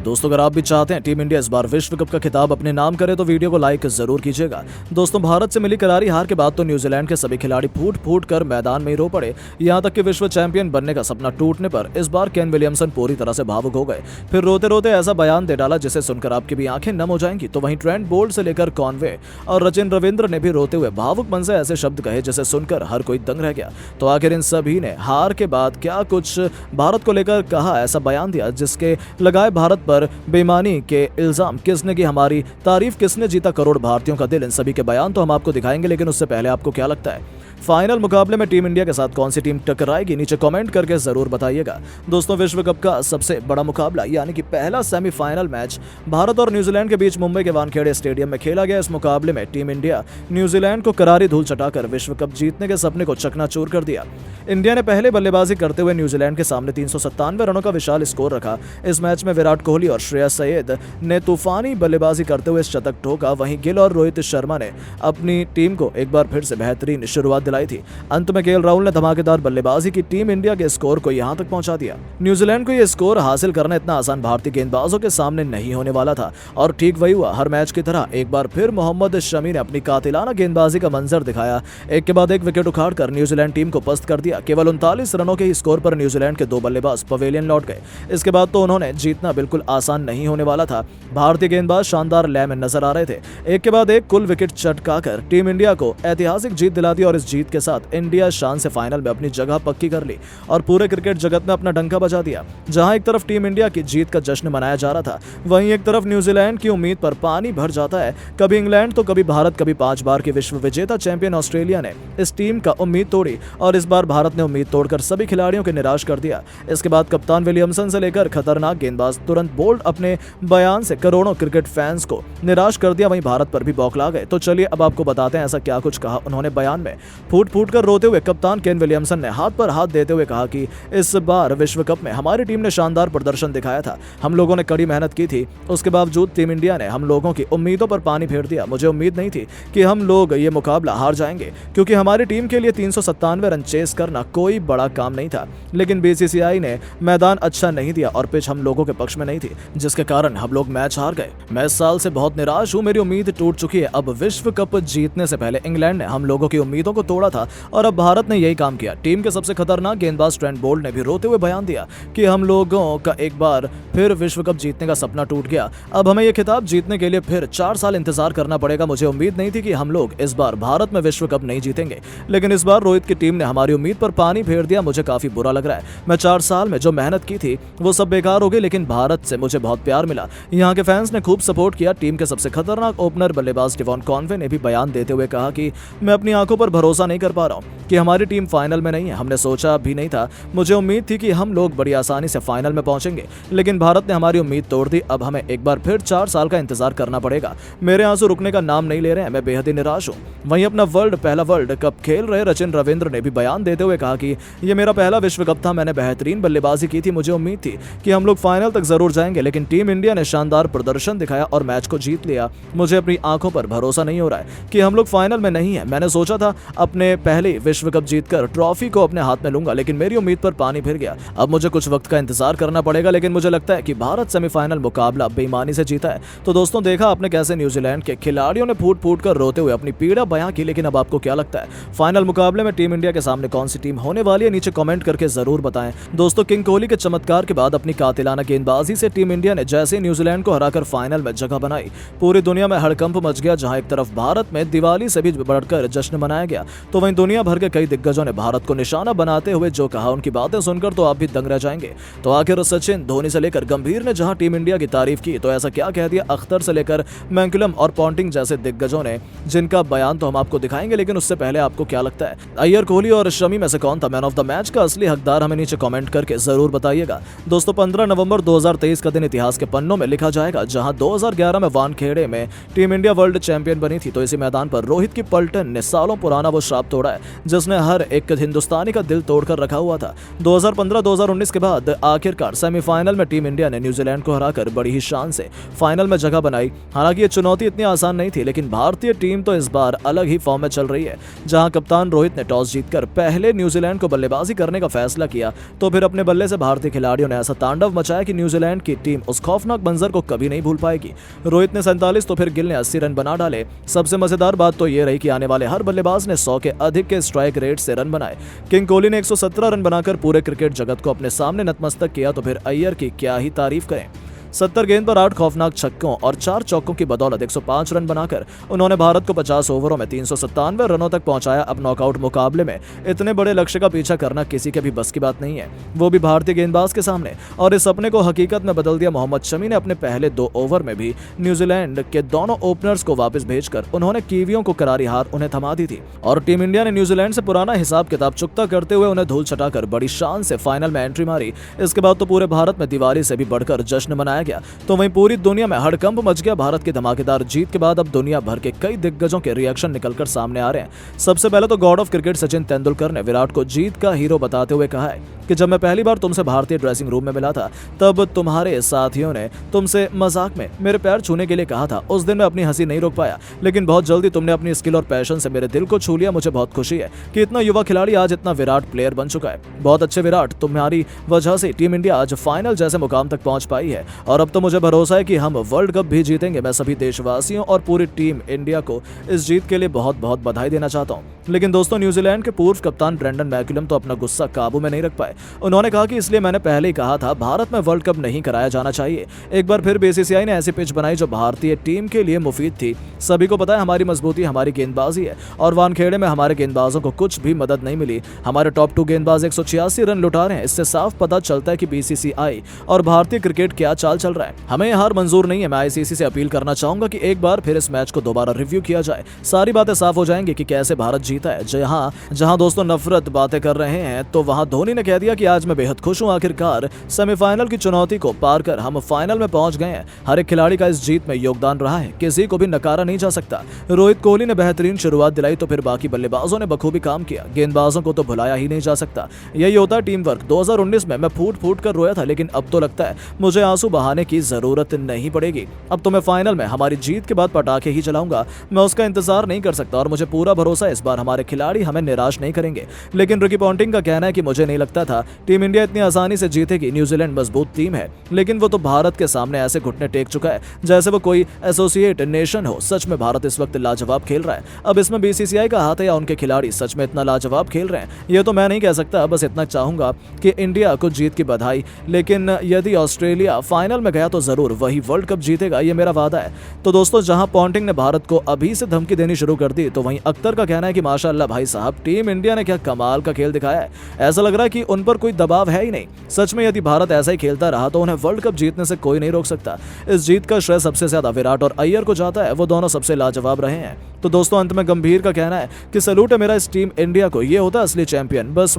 दोस्तों अगर आप भी चाहते हैं टीम इंडिया इस बार विश्व कप का खिताब अपने नाम करे तो वीडियो को लाइक जरूर कीजिएगा। दोस्तों भारत से मिली करारी हार के बाद तो न्यूजीलैंड के सभी खिलाड़ी फूट फूट कर मैदान में ही रो पड़े। यहां तक कि विश्व चैंपियन बनने का सपना टूटने पर इस बार केन विलियमसन पूरी तरह से भावुक हो गए। फिर रोते रोते ऐसा बयान दे डाला जिसे सुनकर आपकी भी आंखें नम हो जाएंगी। तो वहीं ट्रेंट बोल्ट से लेकर कॉनवे और रचिन रविंद्र ने भी रोते हुए भावुक मन से ऐसे शब्द कहे जिसे सुनकर हर कोई दंग रह गया। तो आखिर इन सभी ने हार के बाद क्या कुछ भारत को लेकर कहा, ऐसा बयान दिया जिसके लगाए भारत पर बेईमानी के इल्जाम, किसने की हमारी तारीफ, किसने जीता करोड़ भारतीयों का दिल, इन सभी के बयान तो हम आपको दिखाएंगे। लेकिन उससे पहले आपको क्या लगता है फाइनल मुकाबले में टीम इंडिया के साथ कौन सी टीम टकराएगी, नीचे कमेंट करके जरूर बताइएगा। दोस्तों विश्व कप का सबसे बड़ा मुकाबला यानी कि पहला सेमीफाइनल मैच भारत और न्यूजीलैंड के बीच मुंबई के वानखेड़े स्टेडियम में खेला गया। इस मुकाबले में टीम इंडिया न्यूजीलैंड को करारी धूल चटाकर विश्व कप जीतने के सपने को चकनाचूर कर दिया। इंडिया ने पहले बल्लेबाजी करते हुए न्यूजीलैंड के सामने 397 रनों का विशाल स्कोर रखा। इस मैच में विराट कोहली और श्रेयस अय्यर ने तूफानी बल्लेबाजी करते हुए शतक ठोका। वहीं गिल और रोहित शर्मा ने अपनी टीम को एक बार फिर से बेहतरीन शुरुआत दिलाई थी। अंत में केएल राहुल ने धमाकेदार बल्लेबाजी की टीम इंडिया के स्कोर को यहां तक पहुंचा दिया। न्यूजीलैंड को यह स्कोर हासिल करना इतना आसान भारतीय गेंदबाजों के सामने नहीं होने वाला था और ठीक वही हुआ। हर मैच की तरह एक बार फिर मोहम्मद शमी ने अपनी कातिलाना गेंदबाजी का मंजर दिखाया। एक के बाद एक विकेट उखाड़कर न्यूजीलैंड टीम को पस्त कर दिया। केवल 39 रनों के ही स्कोर पर न्यूजीलैंड के दो बल्लेबाज पवेलियन लौट गए। इसके बाद तो उन्होंने जीतना बिल्कुल आसान नहीं होने वाला था। भारतीय गेंदबाज शानदार लय में नजर आ रहे थे। एक के बाद एक कुल विकेट चटकाकर टीम इंडिया को ऐतिहासिक जीत दिला दी और इस जीत के साथ इंडिया शान से फाइनल में अपनी जगह पक्की कर ली और पूरे क्रिकेट जगत में अपना डंका बजा दिया। जहां एक तरफ टीम इंडिया की जीत का जश्न मनाया जा रहा था, वहीं एक तरफ न्यूजीलैंड की उम्मीद पर पानी भर जाता है। कभी इंग्लैंड तो कभी भारत, कभी 5 बार के विश्व विजेता चैंपियन ऑस्ट्रेलिया ने इस टीम का उम्मीद तोड़ी और इस बार भारत ने उम्मीद तोड़कर सभी खिलाड़ियों को निराश कर दिया। इसके बाद कप्तान विलियमसन से लेकर खतरनाक गेंदबाज तुरंत बोल्ट अपने बयान से करोड़ों क्रिकेट फैंस को निराश कर दिया। वहीं भारत पर भी बौखला गए। तो चलिए अब आपको बताते हैं ऐसा क्या कुछ कहा उन्होंने बयान में। फूट फूट कर रोते हुए कप्तान केन विलियमसन ने हाथ पर हाथ देते हुए कहा कि इस बार विश्व कप में हमारी टीम ने शानदार प्रदर्शन दिखाया था। हम लोगों ने कड़ी मेहनत की थी, उसके बावजूद टीम इंडिया ने हम लोगों की उम्मीदों पर पानी फेर दिया। मुझे उम्मीद नहीं थी कि हम लोग ये मुकाबला हार जाएंगे क्योंकि हमारी टीम के लिए 397 रन चेस करना कोई बड़ा काम नहीं था। लेकिन बीसीसीआई ने मैदान अच्छा नहीं दिया और पिच हम लोगों के पक्ष में नहीं थी, जिसके कारण हम लोग मैच हार गए। मैं इस साल से बहुत निराश हूं, मेरी उम्मीद टूट चुकी है। अब विश्व कप जीतने से पहले इंग्लैंड ने हम लोगों की उम्मीदों को तोड़ा था और अब भारत ने यही काम किया। टीम के सबसे खतरनाक गेंदबाज ट्रेंट बोल्ट ने भी रोते हुए बयान दिया कि हम लोगों का एक बार फिर विश्व कप जीतने का सपना टूट गया। अब हमें यह खिताब जीतने के लिए फिर 4 साल इंतजार करना पड़ेगा। मुझे उम्मीद नहीं थी कि हम लोग इस बार भारत में विश्व कप नहीं जीतेंगे, लेकिन इस बार रोहित की टीम ने हमारी उम्मीद पर पानी फेर दिया। मुझे काफी बुरा लग रहा है। मैं 4 साल में जो मेहनत की थी वो सब बेकार हो गई, लेकिन भारत से मुझे बहुत प्यार मिला। यहाँ के फैंस ने खूब सपोर्ट किया। टीम के सबसे खतरनाक ओपनर बल्लेबाज डेवॉन कॉनवे ने भी बयान देते हुए कहा कि मैं अपनी आंखों पर भरोसा नहीं कर पा रहा हूँ कि हमारी टीम फाइनल में नहीं है। हमने सोचा भी नहीं था, मुझे उम्मीद थी कि हम लोग बड़ी आसानी से फाइनल में पहुंचेंगे, लेकिन भारत ने हमारी उम्मीद तोड़ दी। अब हमें एक बार फिर 4 साल का इंतजार करना पड़ेगा। मेरे आंसू रुकने का नाम नहीं ले रहे हैं। मैं बेहद ही निराश हूं। वहीं अपना पहला वर्ल्ड कप खेल रहे रचिन रविंद्र ने भी बयान देते हुए कहा कि यह मेरा पहला विश्व कप था। मैंने बेहतरीन बल्लेबाजी की थी। मुझे उम्मीद थी कि हम लोग फाइनल तक जरूर जाएंगे, लेकिन टीम इंडिया ने शानदार प्रदर्शन दिखाया और मैच को जीत लिया। मुझे अपनी आंखों पर भरोसा नहीं हो रहा है कि हम लोग फाइनल में नहीं है। मैंने सोचा था अपने पहले विश्व कप जीतकर ट्रॉफी को अपने हाथ में लूंगा, लेकिन मेरी उम्मीद पर पानी फिर गया। अब मुझे कुछ वक्त का इंतजार करना पड़ेगा, लेकिन मुझे लगता है कि भारत सेमीफाइनल मुकाबला बेईमानी से जीता है। तो दोस्तों देखा आपने कैसे न्यूजीलैंड के खिलाड़ियों ने फूट फूट कर रोते हुए अपनी पीड़ा बयां की। लेकिन अब आपको क्या लगता है फाइनल मुकाबले में टीम इंडिया के सामने कौन सी टीम होने वाली है, नीचे कमेंट करके जरूर बताएं। दोस्तों किंग कोहली के चमत्कार के बाद अपनी कातिलाना गेंदबाजी से टीम इंडिया ने जैसे न्यूजीलैंड को हराकर फाइनल में जगह बनाई, पूरी दुनिया में हड़कंप मच गया। जहां एक तरफ भारत में दिवाली से भी बढ़कर जश्न मनाया गया, तो वहीं दुनिया भर के कई दिग्गजों ने भारत को निशाना बनाते हुए जो कहा, उनकी बातें सुनकर तो आप भी दंग रह जाएंगे। तो आखिर सचिन, धोनी से लेकर गंभीर ने जहां टीम इंडिया की तारीफ की, तो ऐसा क्या कह दिया अख्तर से लेकर मैकुलम और पॉन्टिंग जैसे दिग्गजों ने, जिनका बयान तो हम आपको दिखाएंगे। लेकिन उससे पहले आपको क्या लगता है अय्यर, कोहली और शमी में से कौन था मैन ऑफ द मैच का असली हकदार, हमें नीचे कमेंट करके जरूर बताइएगा। दोस्तों 15 नवंबर 2023 का दिन इतिहास के पन्नों में लिखा जाएगा, जहां 2011 में वानखेड़े में टीम इंडिया वर्ल्ड चैंपियन बनी थी। तो इसी मैदान पर रोहित की पलटन ने सालों पुराना वो श्राप तोड़ा है जिसने हर एक हिंदुस्तानी का दिल तोड़कर रखा हुआ था। 2015-2019 के बाद आखिरकार सेमीफाइनल में टीम इंडिया ने न्यूजीलैंड को हराकर बड़ी ही शान से फाइनल में जगह बनाई। हालांकि ये चुनौती इतनी आसान नहीं थी, लेकिन भारतीय टीम तो इस बार अलग ही फॉर्म में चल रही है। जहां कप्तान रोहित ने टॉस जीतकर पहले न्यूजीलैंड को बल्लेबाजी करने का फैसला किया, तो फिर अपने बल्ले से भारतीय खिलाड़ियों ने ऐसा तांडव मचाया कि न्यूजीलैंड की टीम उस खौफनाक मंजर को कभी नहीं भूल पाएगी। रोहित ने 47 तो फिर गिल ने 80 रन बना डाले। सबसे मजेदार बात तो ये रही कि आने वाले हर बल्लेबाज ने 100 के अधिक के स्ट्राइक रेट से रन बनाए। किंग कोहली ने 117 रन बनाकर पूरे क्रिकेट जगत को अपने सामने नतमस्तक किया, तो फिर अय्यर की क्या ही तारीफ करें। 70 गेंद पर 8 खौफनाक छक्कों और 4 चौकों की बदौलत 105 रन बनाकर उन्होंने भारत को 50 ओवरों में 397 रनों तक पहुंचाया। अब नॉकआउट मुकाबले में इतने बड़े लक्ष्य का पीछा करना किसी के भी बस की बात नहीं है, वो भी भारतीय गेंदबाज के सामने। और इस सपने को हकीकत में बदल दिया मोहम्मद शमी ने अपने पहले 2 ओवर में भी न्यूजीलैंड के दोनों ओपनर्स को वापस भेजकर उन्होंने कीवियों को करारी हार उन्हें थमा दी थी। और टीम इंडिया ने न्यूजीलैंड से पुराना हिसाब किताब चुकता करते हुए उन्हें धूल चटाकर बड़ी शान से फाइनल में एंट्री मारी। इसके बाद तो पूरे भारत में दिवाली से भी बढ़कर जश्न मनाया गया। तो वहीं पूरी दुनिया में हड़कंप मच गया। भारत की धमाकेदार जीत के बाद अब दुनिया भर के कई दिग्गजों के रिएक्शन निकलकर सामने आ रहे हैं। सबसे पहले तो God of cricket Sachin Tendulkar ने विराट को जीत का हीरो बताते हुए कहा है कि जब मैं पहली बार तुमसे भारतीय ड्रेसिंग रूम में मिला था, तब तुम्हारे साथियों ने तुमसे मजाक में मेरे पैर छूने के लिए कहा था। उस दिन मैं अपनी हंसी नहीं रोक पाया, लेकिन बहुत जल्दी तुमने अपनी स्किल और पैशन से मेरे दिल को छू लिया। मुझे बहुत खुशी है कि इतना युवा खिलाड़ी आज इतना विराट प्लेयर बन चुका है। बहुत अच्छे विराट, तुम्हारी वजह से टीम इंडिया आज फाइनल जैसे मुकाम तक पहुंच पाई है, और अब तो मुझे भरोसा है कि हम वर्ल्ड कप भी जीतेंगे। मैं सभी देशवासियों और पूरी टीम इंडिया को इस जीत के लिए बहुत बहुत बधाई देना चाहता हूं। लेकिन दोस्तों, न्यूजीलैंड के पूर्व कप्तान ब्रेंडन मैकुलम तो अपना गुस्सा काबू में नहीं रख पाए। उन्होंने कहा कि इसलिए मैंने पहले ही कहा था, भारत में वर्ल्ड कप नहीं कराया जाना चाहिए। एक बार फिर बीसीसीआई ने ऐसी पिच बनाई जो भारतीय टीम के लिए मुफीद थी। सभी को पता है हमारी मजबूती हमारी गेंदबाजी है, और वानखेड़े में हमारे गेंदबाजों को कुछ भी मदद नहीं मिली। हमारे टॉप 2 गेंदबाज 186 रन लुटा रहे हैं। इससे साफ पता चलता है कि बीसीसीआई और भारतीय क्रिकेट क्या चाल चल रहा है। हमें हार मंजूर नहीं है। मैं आईसीसी से अपील करना चाहूंगा कि एक बार फिर इस मैच को दोबारा रिव्यू किया जाए। सारी बातें साफ हो जाएंगी कि कैसे भारत जीता है। जहां दोस्तों नफरत बातें कर रहे हैं, तो वहां धोनी ने कह दिया कि आज मैं बेहद खुश हूं। आखिरकार सेमीफाइनल की चुनौती को पार कर हम फाइनल में पहुंच गए हैं। हर एक खिलाड़ी का इस जीत में योगदान रहा है, किसी को भी नकारा नहीं जा सकता। रोहित कोहली ने बेहतरीन शुरुआत दिलाई, तो फिर बाकी बल्लेबाजों ने बखूबी काम किया। गेंदबाजों को तो भुलाया ही नहीं जा सकता। यही होता है टीम वर्क। 2019 में मैं फूट फूट कर रोया था, लेकिन अब तो लगता है मुझे आंसू बहाने की जरूरत नहीं पड़ेगी। अब तो मैं फाइनल में हमारी जीत के बाद पटाखे ही चलाऊंगा। मैं उसका इंतजार नहीं कर सकता, और मुझे पूरा भरोसा है इस बार हमारे खिलाड़ी हमें निराश नहीं करेंगे। लेकिन रिकी पॉन्टिंग का कहना है कि मुझे नहीं लगता था टीम इंडिया इतनी आसानी से जीतेगी। न्यूजीलैंड मजबूत टीम है, लेकिन वो तो भारत के सामने ऐसे घुटने टेक चुका है जैसे वो कोई एसोसिएट नेशन हो। सच में भारत इस वक्त लाजवाब खेल रहा है। अब इसमें बीसीसीआई का हाथ है या उनके खिलाड़ी सच में इतना लाजवाब खेल रहे हैं, ये तो मैं नहीं कह सकता। बस इतना चाहूंगा कि इंडिया को जीत की बधाई, लेकिन यदि ऑस्ट्रेलिया फाइनल में गया तो जरूर वही वर्ल्ड कप जीतेगा, ये मेरा वादा है। तो दोस्तों, जहां पॉन्टिंग ने भारत को अभी से धमकी देनी शुरू कर दी, तो वहीं अख्तर का कहना है कि माशाअल्लाह भाई साहब, टीम इंडिया ने क्या कमाल का खेल दिखाया है। ऐसा लग रहा है कि उन पर कोई दबाव है ही नहीं। सच में यदि भारत ऐसा ही खेलता रहा तो उन्हें वर्ल्ड कप जीतने से कोई नहीं रोक सकता। इस जीत का श्रेय सबसे ज्यादा विराट और अय्यर को जाता है। वो दोनों सबसे लाजवाब रहे हैं। तो दोस्तों, अंत में गंभीर का कहना है कि सैल्यूट है मेरा इस टीम इंडिया को। ये होता है असली चैंपियन। बस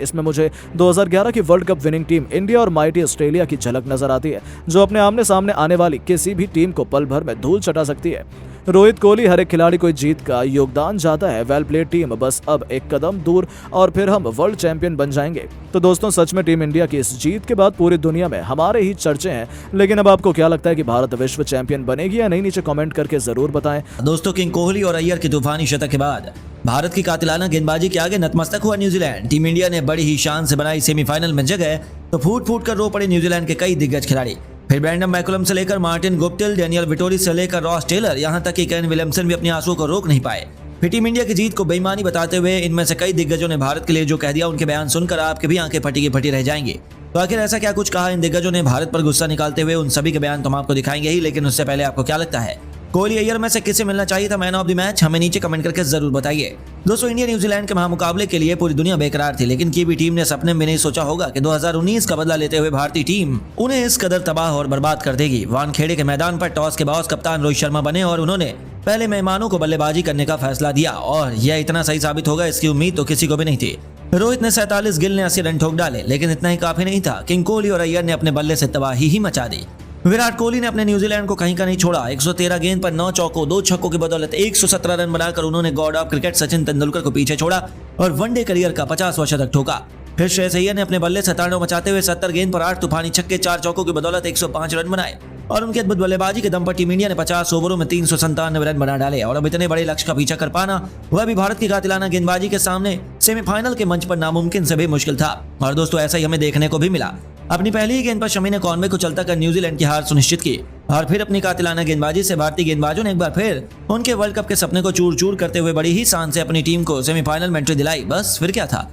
इसमें मुझे 2011 की world cup winning team India और माइटी ऑस्ट्रेलिया की झलक नजर आती है, जो अपने आमने सामने आने वाली किसी भी टीम को पल भर में धूल चटा सकती है। रोहित कोहली, हर एक खिलाड़ी को जीत का योगदान जाता है। वेल प्लेड टीम, बस अब एक कदम दूर और फिर हम वर्ल्ड चैंपियन बन जाएंगे। तो दोस्तों, सच में टीम इंडिया की इस जीत के बाद पूरी दुनिया में हमारे ही चर्चे हैं। लेकिन अब आपको क्या लगता है कि भारत विश्व चैंपियन बनेगी या नहीं? नीचे कमेंट करके जरूर बताएं। दोस्तों, किंग कोहली और अय्यर की तूफानी शतक के बाद भारत की कातिलाना गेंदबाजी के आगे नतमस्तक हुआ न्यूजीलैंड। टीम इंडिया ने बड़ी ही शान से बनाई सेमीफाइनल में जगह, तो फूट फूट कर रो पड़े न्यूजीलैंड के कई दिग्गज खिलाड़ी। फिर ब्रेंडन मैकुलम से लेकर मार्टिन गुप्टिल, डेनियल विटोरी से लेकर रॉस टेलर, यहां तक कि केन विलियमसन भी अपनी आंसुओं को रोक नहीं पाए। फिर टीम इंडिया की जीत को बेईमानी बताते हुए इनमें से कई दिग्गजों ने भारत के लिए जो कह दिया, उनके बयान सुनकर आपके भी आंखें फटी की फटी रह जाएंगी। तो आखिर ऐसा क्या कुछ कहा इन दिग्गजों ने भारत पर गुस्सा निकालते हुए? उन सभी के बयान तो हम आपको दिखाएंगे ही, लेकिन उससे पहले आपको क्या लगता है, कोहली अय्यर में से किसे मिलना चाहिए था मैन ऑफ द मैच? हमें नीचे कमेंट करके जरूर बताइए। दोस्तों, इंडिया न्यूजीलैंड के महामुकाबले के लिए पूरी दुनिया बेकरार थी, लेकिन कीवी टीम ने सपने में नहीं सोचा होगा कि 2019 का बदला लेते हुए भारतीय टीम उन्हें इस कदर तबाह और बर्बाद कर देगी। वानखेड़े के मैदान पर टॉस के बॉस कप्तान रोहित शर्मा बने और उन्होंने पहले मेहमानों को बल्लेबाजी करने का फैसला दिया, और यह इतना सही साबित होगा इसकी उम्मीद तो किसी को भी नहीं थी। रोहित ने 47, गिल ने 80 रन ठोक डाले, लेकिन इतना ही काफी नहीं था। किंग कोहली और अय्यर ने अपने बल्ले से तबाही ही मचा दी। विराट कोहली ने अपने न्यूजीलैंड को कहीं का नहीं छोड़ा। 113 गेंद पर 9 चौकों 2 छक्कों की बदौलत 117 रन बनाकर उन्होंने God of cricket Sachin Tendulkar को पीछे छोड़ा और वनडे करियर का 50वां शतक ठोका। फिर श्रेयस अय्यर ने अपने बल्ले से तांडव मचाते हुए 70 गेंद पर 8 तूफानी छक्के 4 चौकों की बदौलत 105 रन बनाए और उनकी अद्भुत बल्लेबाजी के दम पर टीम इंडिया ने 50 ओवरों में 397 रन बना डाले और अब इतने बड़े लक्ष्य का पीछा कर पाना वह भी भारत की कातिलाना गेंदबाजी के सामने सेमीफाइनल के मंच पर नामुमकिन से भी मुश्किल था। और दोस्तों ऐसा ही हमें देखने को भी मिला। अपनी पहली ही गेंद पर शमी ने कॉनवे को चलता कर न्यूजीलैंड की हार सुनिश्चित की और फिर अपनी कातिलाना गेंदबाजी से भारतीय गेंदबाजों ने एक बार फिर उनके वर्ल्ड कप के सपने को चूर चूर करते हुए बड़ी ही शान से अपनी टीम को सेमीफाइनल में एंट्री दिलाई। बस फिर क्या था।